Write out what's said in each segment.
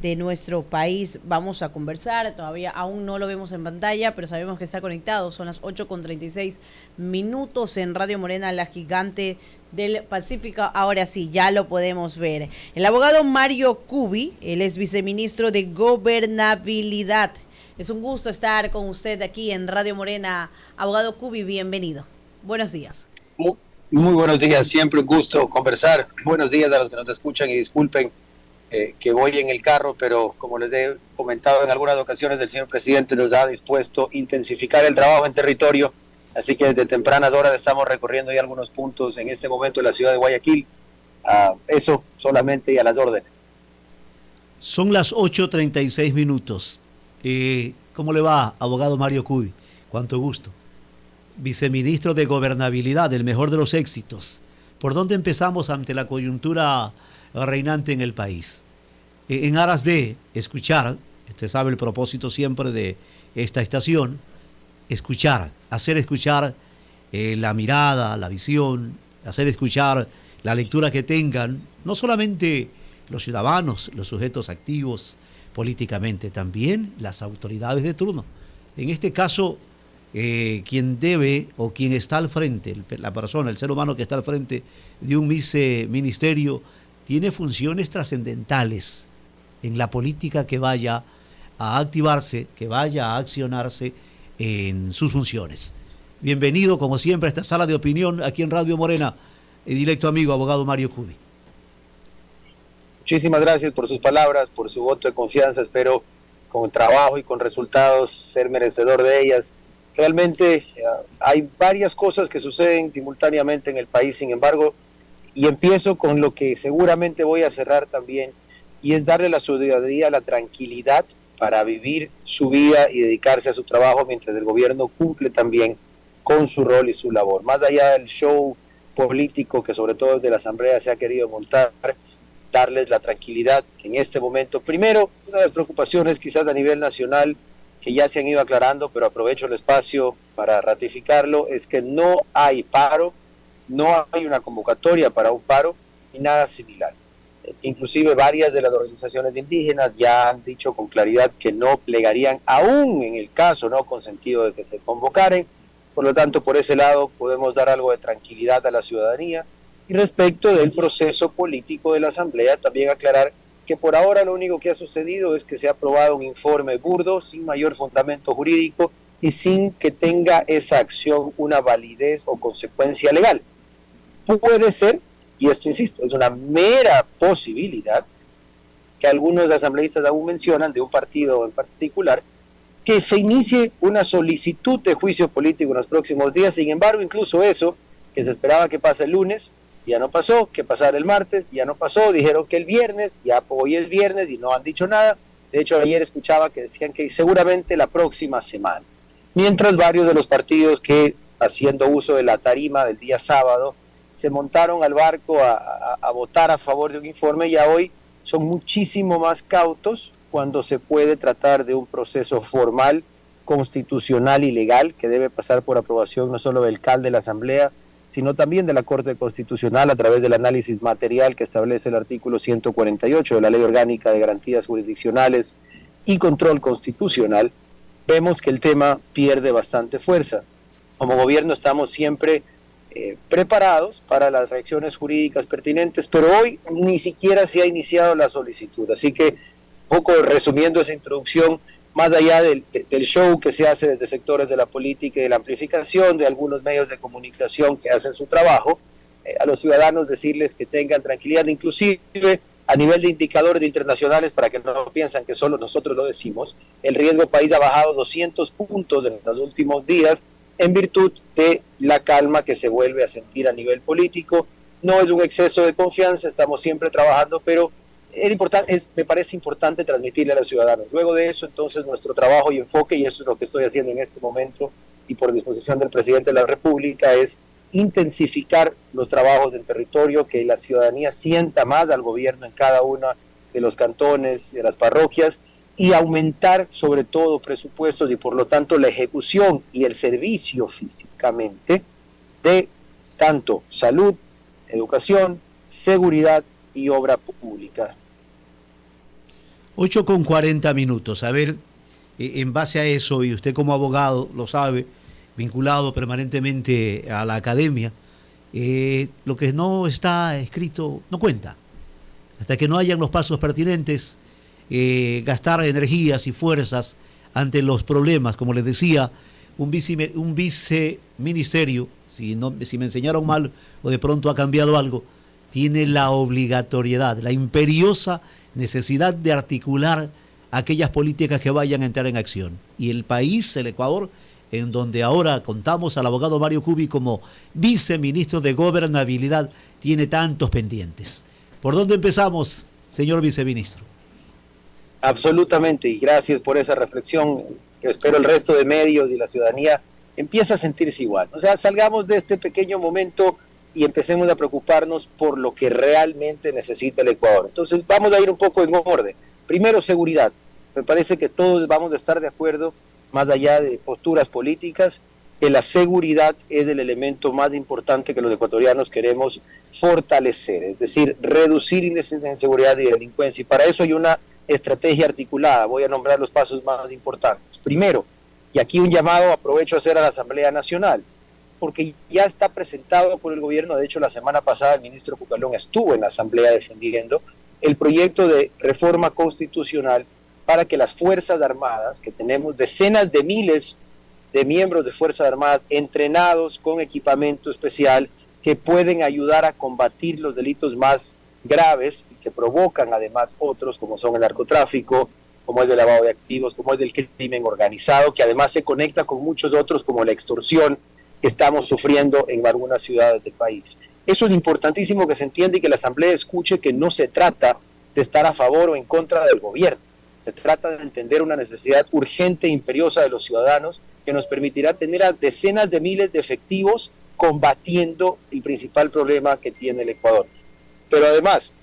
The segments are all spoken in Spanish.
de nuestro país. Vamos a conversar, todavía aún no lo vemos en pantalla, pero sabemos que está conectado. Son las 8:36 en Radio Morena, la gigante del Pacífico. Ahora sí, ya lo podemos ver. El abogado Mario Cubi, él es viceministro de Gobernabilidad. Es un gusto estar con usted aquí en Radio Morena. Abogado Cubi, bienvenido. Buenos días. Muy buenos días, siempre un gusto conversar. Buenos días a los que nos escuchan y disculpen que voy en el carro, pero como les he comentado en algunas ocasiones, el señor presidente nos ha dispuesto intensificar el trabajo en territorio, así que desde tempranas horas estamos recorriendo ya algunos puntos en este momento en la ciudad de Guayaquil. Eso solamente y a las órdenes. Son las 8:36. ¿Cómo le va, abogado Mario Cubi? Cuánto gusto. Viceministro de Gobernabilidad, el mejor de los éxitos. ¿Por dónde empezamos ante la coyuntura reinante en el país? En aras de escuchar, usted sabe el propósito siempre de esta estación, escuchar, hacer escuchar la mirada, la visión, hacer escuchar la lectura que tengan, no solamente los ciudadanos, los sujetos activos políticamente, también las autoridades de turno. En este caso, quien debe o quien está al frente, la persona, el ser humano que está al frente de un viceministerio, tiene funciones trascendentales en la política que vaya a activarse, que vaya a accionarse en sus funciones. Bienvenido, como siempre, a esta sala de opinión aquí en Radio Morena, directo amigo, abogado Mario Cubi. Muchísimas gracias por sus palabras, por su voto de confianza. Espero con trabajo y con resultados ser merecedor de ellas. Realmente hay varias cosas que suceden simultáneamente en el país, sin embargo, y empiezo con lo que seguramente voy a cerrar también, y es darle a la ciudadanía la tranquilidad para vivir su vida y dedicarse a su trabajo mientras el gobierno cumple también con su rol y su labor. Más allá del show político que sobre todo desde la Asamblea se ha querido montar, darles la tranquilidad en este momento. Primero, una de las preocupaciones quizás a nivel nacional que ya se han ido aclarando, pero aprovecho el espacio para ratificarlo, es que no hay paro, no hay una convocatoria para un paro ni nada similar. Inclusive varias de las organizaciones indígenas ya han dicho con claridad que no plegarían, aún en el caso no consentido de que se convocaren. Por lo tanto, por ese lado podemos dar algo de tranquilidad a la ciudadanía. Y respecto del proceso político de la Asamblea, también aclarar que por ahora lo único que ha sucedido es que se ha aprobado un informe burdo, sin mayor fundamento jurídico y sin que tenga esa acción una validez o consecuencia legal. Puede ser, y esto insisto, es una mera posibilidad, que algunos asambleístas aún mencionan de un partido en particular, que se inicie una solicitud de juicio político en los próximos días. Sin embargo, incluso eso, que se esperaba que pase el lunes, ya no pasó, que pasara el martes, ya no pasó, dijeron que el viernes, ya hoy es viernes y no han dicho nada. De hecho, ayer escuchaba que decían que seguramente la próxima semana. Mientras varios de los partidos que, haciendo uso de la tarima del día sábado, se montaron al barco a votar a favor de un informe, ya hoy son muchísimo más cautos cuando se puede tratar de un proceso formal, constitucional y legal que debe pasar por aprobación no solo del alcalde de la Asamblea, sino también de la Corte Constitucional a través del análisis material que establece el artículo 148 de la Ley Orgánica de Garantías Jurisdiccionales y Control Constitucional. Vemos que el tema pierde bastante fuerza. Como gobierno estamos siempre preparados para las reacciones jurídicas pertinentes, pero hoy ni siquiera se ha iniciado la solicitud. Así que, poco resumiendo esa introducción, más allá del show que se hace desde sectores de la política y de la amplificación de algunos medios de comunicación que hacen su trabajo, a los ciudadanos decirles que tengan tranquilidad, inclusive a nivel de indicadores internacionales, para que no piensan que solo nosotros lo decimos. El riesgo país ha bajado 200 puntos en los últimos días en virtud de la calma que se vuelve a sentir a nivel político. No es un exceso de confianza, estamos siempre trabajando, pero me parece importante transmitirle a los ciudadanos. Luego de eso, entonces, nuestro trabajo y enfoque, y eso es lo que estoy haciendo en este momento y por disposición del presidente de la República, es intensificar los trabajos en territorio, que la ciudadanía sienta más al gobierno en cada uno de los cantones, de las parroquias, y aumentar sobre todo presupuestos y por lo tanto la ejecución y el servicio físicamente de tanto salud, educación, seguridad y obra pública. 8:40. A ver, en base a eso, y usted como abogado lo sabe, vinculado permanentemente a la academia, lo que no está escrito no cuenta. Hasta que no hayan los pasos pertinentes, gastar energías y fuerzas ante los problemas, como les decía, un viceministerio, si me enseñaron mal o de pronto ha cambiado algo, tiene la obligatoriedad, la imperiosa necesidad de articular aquellas políticas que vayan a entrar en acción. Y el país, el Ecuador, en donde ahora contamos al abogado Mario Cubi como viceministro de Gobernabilidad, tiene tantos pendientes. ¿Por dónde empezamos, señor viceministro? Absolutamente, y gracias por esa reflexión. Espero el resto de medios y la ciudadanía empiece a sentirse igual. O sea, salgamos de este pequeño momento y empecemos a preocuparnos por lo que realmente necesita el Ecuador. Entonces vamos a ir un poco en orden. Primero, seguridad. Me parece que todos vamos a estar de acuerdo, más allá de posturas políticas, que la seguridad es el elemento más importante que los ecuatorianos queremos fortalecer, es decir, reducir índices de inseguridad y delincuencia. Y para eso hay una estrategia articulada. Voy a nombrar los pasos más importantes. Primero, y aquí un llamado aprovecho a hacer a la Asamblea Nacional, porque ya está presentado por el gobierno. De hecho, la semana pasada el ministro Cucalón estuvo en la Asamblea defendiendo el proyecto de reforma constitucional para que las Fuerzas Armadas, que tenemos decenas de miles de miembros de Fuerzas Armadas entrenados con equipamiento especial, que pueden ayudar a combatir los delitos más graves y que provocan además otros, como son el narcotráfico, como es el lavado de activos, como es el crimen organizado, que además se conecta con muchos otros, como la extorsión que estamos sufriendo en algunas ciudades del país. Eso es importantísimo que se entienda y que la Asamblea escuche que no se trata de estar a favor o en contra del gobierno. Se trata de entender una necesidad urgente e imperiosa de los ciudadanos que nos permitirá tener a decenas de miles de efectivos combatiendo el principal problema que tiene el Ecuador. Pero además,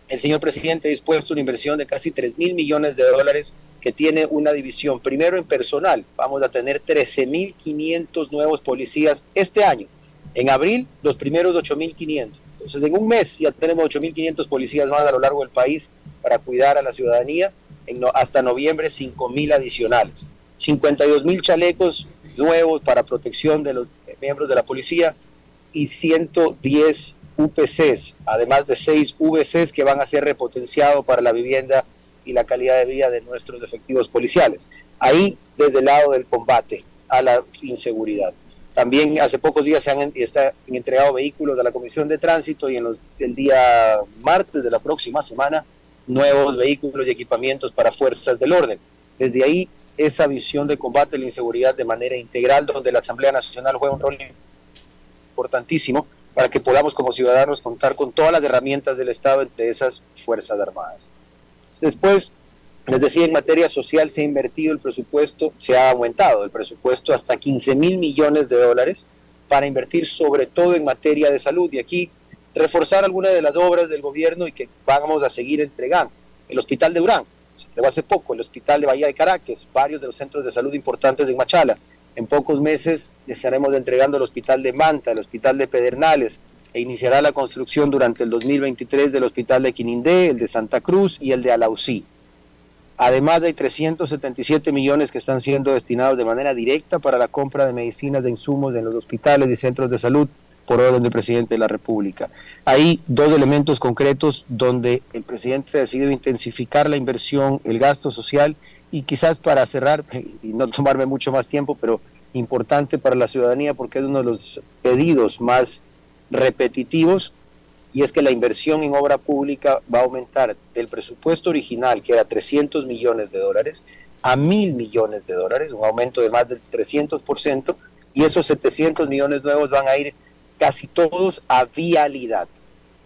el señor presidente ha dispuesto una inversión de casi 3.000 millones de dólares que tiene una división, primero en personal. Vamos a tener 13.500 nuevos policías este año. En abril, los primeros 8.500. Entonces, en un mes ya tenemos 8.500 policías más a lo largo del país para cuidar a la ciudadanía. Hasta noviembre, 5.000 adicionales. 52.000 chalecos nuevos para protección de los miembros de la policía y 110 UPCs, además de 6 VCs que van a ser repotenciados para la vivienda y la calidad de vida de nuestros efectivos policiales. Ahí, desde el lado del combate a la inseguridad. También hace pocos días se han entregado vehículos a la Comisión de Tránsito y el día martes de la próxima semana, nuevos vehículos y equipamientos para fuerzas del orden. Desde ahí, esa visión de combate a la inseguridad de manera integral, donde la Asamblea Nacional juega un rol importantísimo para que podamos como ciudadanos contar con todas las herramientas del Estado, entre esas Fuerzas Armadas. Después, les decía, en materia social se ha invertido el presupuesto, se ha aumentado el presupuesto hasta 15.000 millones de dólares para invertir sobre todo en materia de salud. Y aquí reforzar algunas de las obras del gobierno y que vamos a seguir entregando. El Hospital de Durán, se entregó hace poco, el Hospital de Bahía de Caracas, varios de los centros de salud importantes de Machala. En pocos meses estaremos entregando el Hospital de Manta, el Hospital de Pedernales, e iniciará la construcción durante el 2023 del Hospital de Quinindé, el de Santa Cruz y el de Alausí. Además, hay 377 millones que están siendo destinados de manera directa para la compra de medicinas, de insumos en los hospitales y centros de salud por orden del presidente de la República. Hay dos elementos concretos donde el presidente ha decidido intensificar la inversión, el gasto social, y quizás para cerrar, y no tomarme mucho más tiempo, pero importante para la ciudadanía porque es uno de los pedidos más repetitivos, y es que la inversión en obra pública va a aumentar del presupuesto original, que era 300 millones de dólares, a 1.000 millones de dólares, un aumento de más del 300%, y esos 700 millones nuevos van a ir casi todos a vialidad.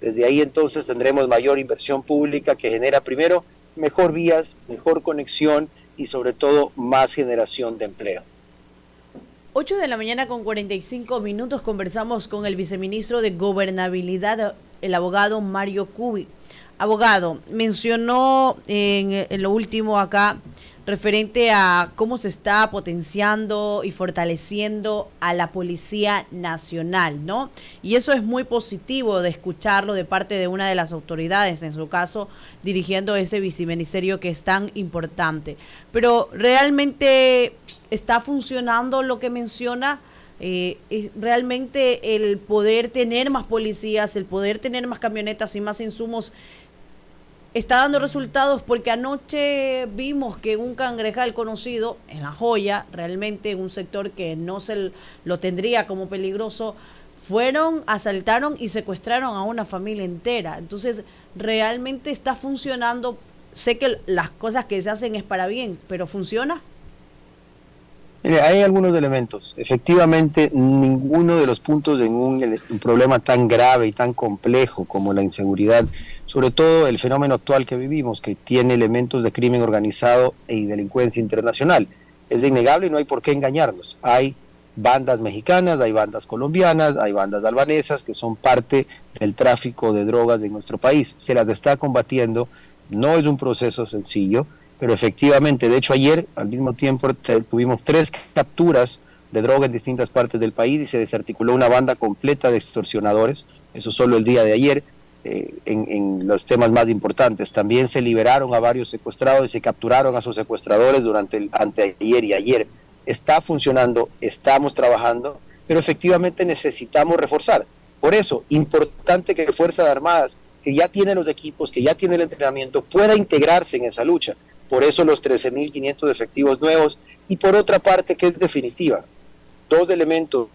Desde ahí entonces tendremos mayor inversión pública que genera primero mejor vías, mejor conexión y sobre todo más generación de empleo. 8 de la mañana con 45 minutos conversamos con el viceministro de Gobernabilidad, el abogado Mario Cubi. Abogado, mencionó en lo último acá referente a cómo se está potenciando y fortaleciendo a la Policía Nacional, ¿no? Y eso es muy positivo de escucharlo de parte de una de las autoridades, en su caso, dirigiendo ese viceministerio que es tan importante. Pero realmente está funcionando lo que menciona. Realmente el poder tener más policías, el poder tener más camionetas y más insumos está dando resultados, porque anoche vimos que un cangrejal conocido en La Joya, realmente en un sector que no se lo tendría como peligroso, fueron, asaltaron y secuestraron a una familia entera. Entonces realmente está funcionando. Sé que las cosas que se hacen es para bien, pero ¿funciona? Mire, hay algunos elementos. Efectivamente, ninguno de los puntos en un problema tan grave y tan complejo como la inseguridad, sobre todo el fenómeno actual que vivimos, que tiene elementos de crimen organizado y delincuencia internacional, es innegable y no hay por qué engañarnos. Hay bandas mexicanas, hay bandas colombianas, hay bandas albanesas que son parte del tráfico de drogas de nuestro país. Se las está combatiendo, no es un proceso sencillo, pero efectivamente, de hecho ayer al mismo tiempo tuvimos 3 capturas de droga en distintas partes del país y se desarticuló una banda completa de extorsionadores, eso solo el día de ayer, en los temas más importantes. También se liberaron a varios secuestrados y se capturaron a sus secuestradores durante el anteayer y ayer. Está funcionando, estamos trabajando, pero efectivamente necesitamos reforzar. Por eso, importante que Fuerzas Armadas, que ya tiene los equipos, que ya tiene el entrenamiento, pueda integrarse en esa lucha. Por eso los 13.500 efectivos nuevos. Y por otra parte, que es definitiva, 2 elementos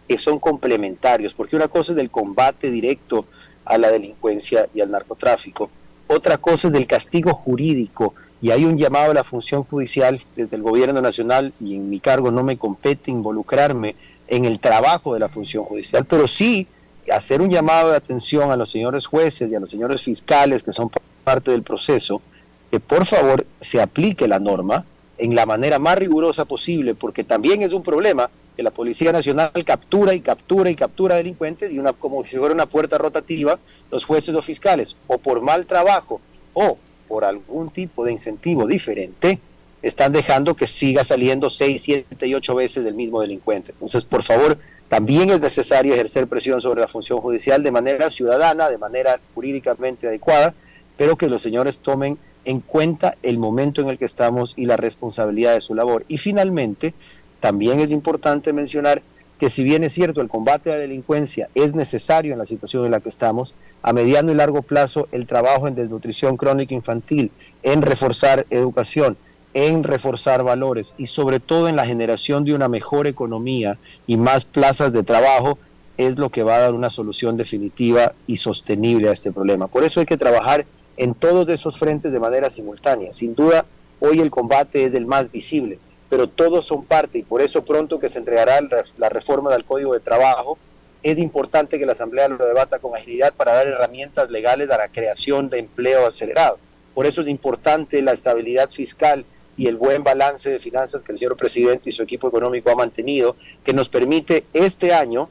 que son complementarios, porque una cosa es del combate directo a la delincuencia y al narcotráfico, otra cosa es del castigo jurídico, y hay un llamado a la función judicial desde el gobierno nacional, y en mi cargo no me compete involucrarme en el trabajo de la función judicial, pero sí hacer un llamado de atención a los señores jueces y a los señores fiscales que son parte del proceso, que por favor se aplique la norma en la manera más rigurosa posible, porque también es un problema que la Policía Nacional captura y captura y captura delincuentes, y como si fuera una puerta rotativa, los jueces o fiscales, o por mal trabajo o por algún tipo de incentivo diferente, están dejando que siga saliendo 6, 7 y 8 veces del mismo delincuente. Entonces, por favor, también es necesario ejercer presión sobre la función judicial de manera ciudadana, de manera jurídicamente adecuada, pero que los señores tomen en cuenta el momento en el que estamos y la responsabilidad de su labor. Y finalmente, también es importante mencionar que si bien es cierto el combate a la delincuencia es necesario en la situación en la que estamos, a mediano y largo plazo el trabajo en desnutrición crónica infantil, en reforzar educación, en reforzar valores y sobre todo en la generación de una mejor economía y más plazas de trabajo es lo que va a dar una solución definitiva y sostenible a este problema. Por eso hay que trabajar en todos esos frentes de manera simultánea. Sin duda, hoy el combate es el más visible, pero todos son parte y por eso pronto que se entregará la reforma del Código de Trabajo, es importante que la Asamblea lo debata con agilidad para dar herramientas legales a la creación de empleo acelerado. Por eso es importante la estabilidad fiscal y el buen balance de finanzas que el señor presidente y su equipo económico ha mantenido, que nos permite este año,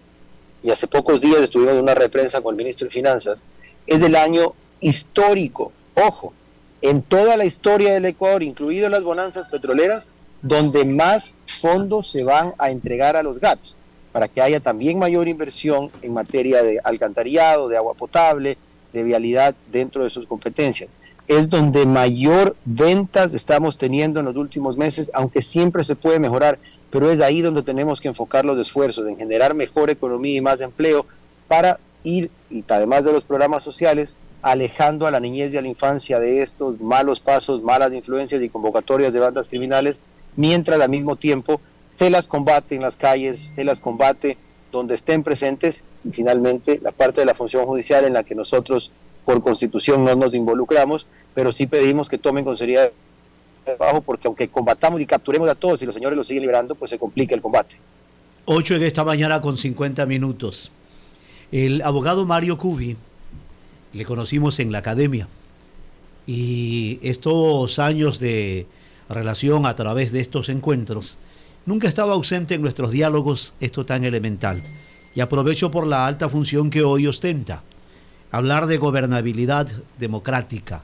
y hace pocos días estuvimos en una reprensa con el ministro de Finanzas, es el año histórico, ojo, en toda la historia del Ecuador, incluido las bonanzas petroleras, donde más fondos se van a entregar a los GATS, para que haya también mayor inversión en materia de alcantarillado, de agua potable, de vialidad dentro de sus competencias. Es donde mayor ventas estamos teniendo en los últimos meses, aunque siempre se puede mejorar, pero es ahí donde tenemos que enfocar los esfuerzos, en generar mejor economía y más empleo, para ir, y además de los programas sociales, alejando a la niñez y a la infancia de estos malos pasos, malas influencias y convocatorias de bandas criminales, mientras al mismo tiempo se las combate en las calles, se las combate donde estén presentes, y finalmente la parte de la función judicial en la que nosotros por constitución no nos involucramos, pero sí pedimos que tomen con seriedad el trabajo, porque aunque combatamos y capturemos a todos y los señores los siguen liberando, pues se complica el combate. 8 en esta mañana con 50 minutos. El abogado Mario Cubi, le conocimos en la academia, y estos años de relación a través de estos encuentros, nunca ha estado ausente en nuestros diálogos esto tan elemental. Y aprovecho por la alta función que hoy ostenta. Hablar de gobernabilidad democrática,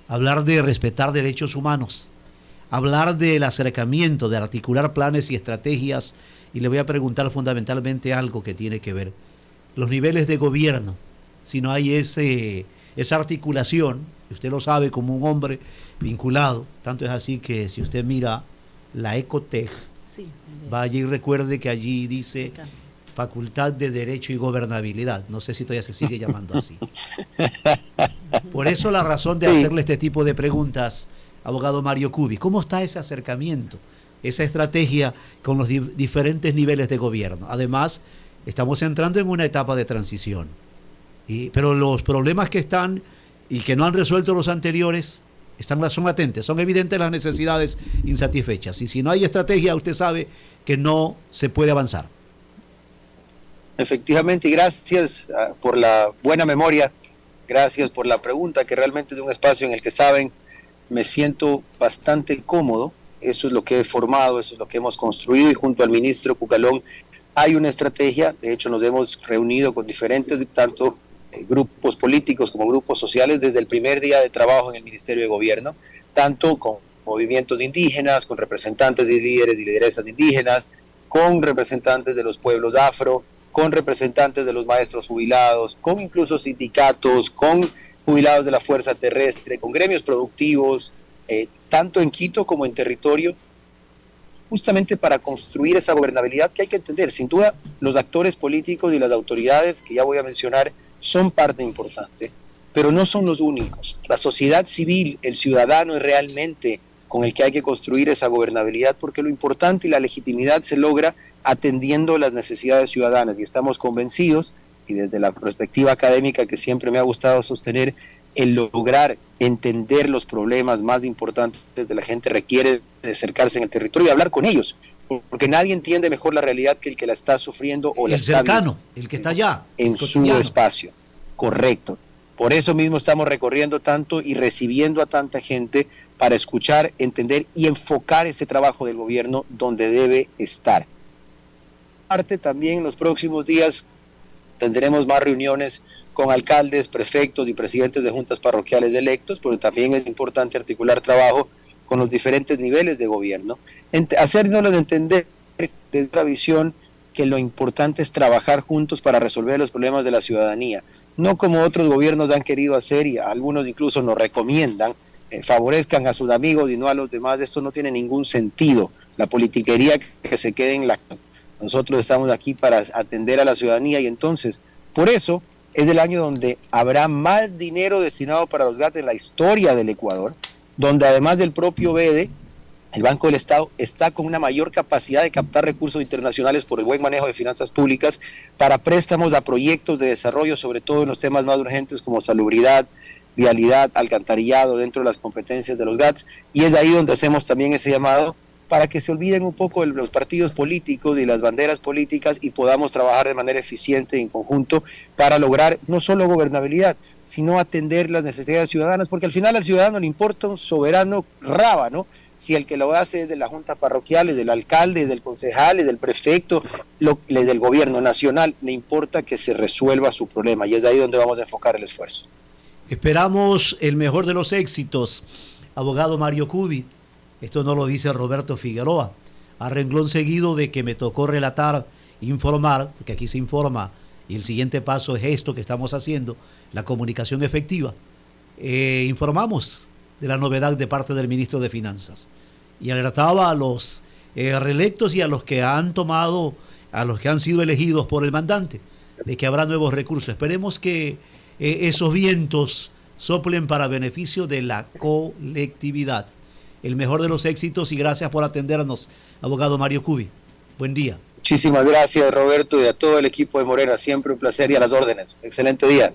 hablar de respetar derechos humanos, hablar del acercamiento, de articular planes y estrategias, y le voy a preguntar fundamentalmente algo que tiene que ver los niveles de gobierno. Si no hay esa articulación, y usted lo sabe como un hombre vinculado, tanto es así que si usted mira la Ecotec, Sí, vaya y recuerde que allí dice acá. Facultad de Derecho y Gobernabilidad. No sé si todavía se sigue llamando así. Por eso la razón de hacerle este tipo de preguntas, abogado Mario Cubi. ¿Cómo está ese acercamiento, esa estrategia con los diferentes niveles de gobierno? Además, estamos entrando en una etapa de transición. Pero los problemas que están y que no han resuelto los anteriores son latentes, son evidentes las necesidades insatisfechas. Y si no hay estrategia, usted sabe que no se puede avanzar. Efectivamente, y gracias por la buena memoria, gracias por la pregunta, que realmente es un espacio en el que saben, me siento bastante cómodo. Eso es lo que he formado, eso es lo que hemos construido, y junto al ministro Cucalón hay una estrategia. De hecho, nos hemos reunido con diferentes, tanto grupos políticos como grupos sociales, desde el primer día de trabajo en el Ministerio de Gobierno, tanto con movimientos indígenas, con representantes de líderes y lideresas indígenas, con representantes de los pueblos afro, con representantes de los maestros jubilados, con incluso sindicatos, con jubilados de la Fuerza Terrestre, con gremios productivos, tanto en Quito como en territorio, justamente para construir esa gobernabilidad que hay que entender. Sin duda, los actores políticos y las autoridades, que ya voy a mencionar, son parte importante, pero no son los únicos. La sociedad civil, el ciudadano es realmente con el que hay que construir esa gobernabilidad, porque lo importante y la legitimidad se logra atendiendo las necesidades ciudadanas, y estamos convencidos, y desde la perspectiva académica que siempre me ha gustado sostener, el lograr entender los problemas más importantes de la gente requiere de acercarse en el territorio y hablar con ellos, porque nadie entiende mejor la realidad que el que la está sufriendo o la está cercano, el que está allá, en su espacio. Correcto. Por eso mismo estamos recorriendo tanto y recibiendo a tanta gente para escuchar, entender y enfocar ese trabajo del gobierno donde debe estar. Aparte, también en los próximos días tendremos más reuniones con alcaldes, prefectos y presidentes de juntas parroquiales electos, porque también es importante articular trabajo con los diferentes niveles de gobierno, hacernos entender de otra visión que lo importante es trabajar juntos para resolver los problemas de la ciudadanía, no como otros gobiernos han querido hacer, y algunos incluso nos recomiendan, favorezcan a sus amigos y no a los demás. Esto no tiene ningún sentido. La politiquería que se quede en la... Nosotros estamos aquí para atender a la ciudadanía, y entonces, por eso, es el año donde habrá más dinero destinado para los GATS en la historia del Ecuador, donde además del propio BEDE, el Banco del Estado está con una mayor capacidad de captar recursos internacionales por el buen manejo de finanzas públicas para préstamos a proyectos de desarrollo, sobre todo en los temas más urgentes como salubridad, vialidad, alcantarillado, dentro de las competencias de los GATS, y es ahí donde hacemos también ese llamado para que se olviden un poco de los partidos políticos y las banderas políticas y podamos trabajar de manera eficiente y en conjunto para lograr no solo gobernabilidad, sino atender las necesidades ciudadanas, porque al final al ciudadano le importa un soberano rábano si el que lo hace es de la junta parroquial, es del alcalde, es del concejal, es del prefecto, del gobierno nacional. Le importa que se resuelva su problema, y es ahí donde vamos a enfocar el esfuerzo. Esperamos el mejor de los éxitos, abogado Mario Cubi. Esto no lo dice Roberto Figueroa, a renglón seguido de que me tocó relatar, informar, porque aquí se informa, y el siguiente paso es esto que estamos haciendo, la comunicación efectiva. Informamos de la novedad de parte del ministro de Finanzas, y alertaba a los reelectos y a los que han tomado, a los que han sido elegidos por el mandante, de que habrá nuevos recursos. Esperemos que esos vientos soplen para beneficio de la colectividad. El mejor de los éxitos, y gracias por atendernos, abogado Mario Cubi. Buen día. Muchísimas gracias, Roberto, y a todo el equipo de Morena. Siempre un placer y a las órdenes. Excelente día.